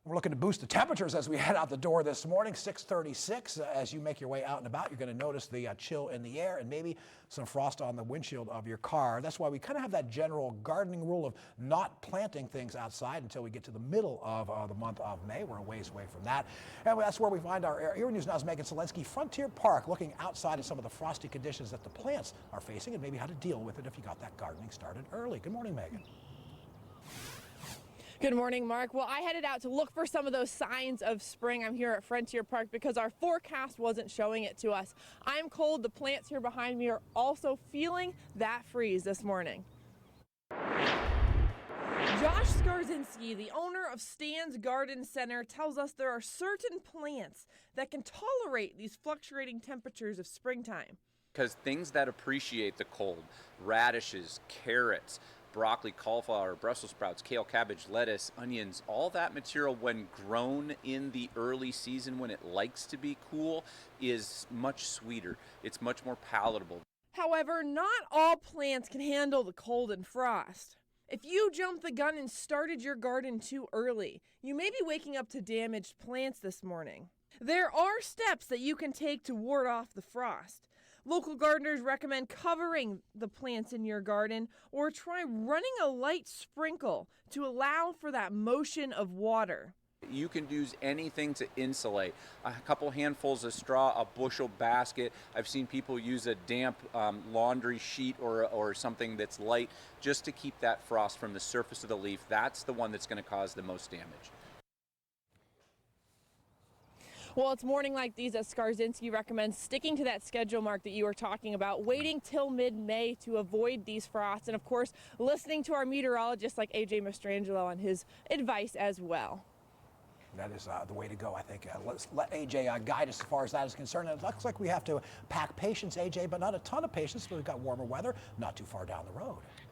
We're looking to boost the temperatures as we head out the door this morning, 6:36. As you make your way out and about, you're going to notice the chill in the air and maybe some frost on the windshield of your car. That's why we kind of have that general gardening rule of not planting things outside until we get to the middle of the month of May. We're a ways away from that. And that's where we find our Erie News Now's Megan Selensky, Frontier Park, looking outside at some of the frosty conditions that the plants are facing and maybe how to deal with it if you got that gardening started early. Good morning, Megan. Good morning, Mark. Well, I headed out to look for some of those signs of spring. I'm here at Frontier Park because our forecast wasn't showing it to us. I'm cold. The plants here behind me are also feeling that freeze this morning. Josh Skarzinski, the owner of Stan's Garden Center, tells us there are certain plants that can tolerate these fluctuating temperatures of springtime. Because things that appreciate the cold, radishes, carrots, broccoli, cauliflower, Brussels sprouts, kale, cabbage, lettuce, onions, all that material when grown in the early season when it likes to be cool is much sweeter. It's much more palatable. However, not all plants can handle the cold and frost. If you jumped the gun and started your garden too early, you may be waking up to damaged plants this morning. There are steps that you can take to ward off the frost. Local gardeners recommend covering the plants in your garden or try running a light sprinkle to allow for that motion of water. You can use anything to insulate. A couple handfuls of straw, a bushel basket. I've seen people use a damp laundry sheet or something that's light just to keep that frost from the surface of the leaf. That's the one that's going to cause the most damage. Well, it's morning like these that Skarzinski recommends sticking to that schedule, Mark, that you were talking about, waiting till mid-May to avoid these frosts, and of course, listening to our meteorologist like AJ Mastrangelo on his advice as well. That is the way to go, I think. Let's let AJ guide us as far as that is concerned. And it looks like we have to pack patience, AJ, but not a ton of patience, but we've got warmer weather not too far down the road.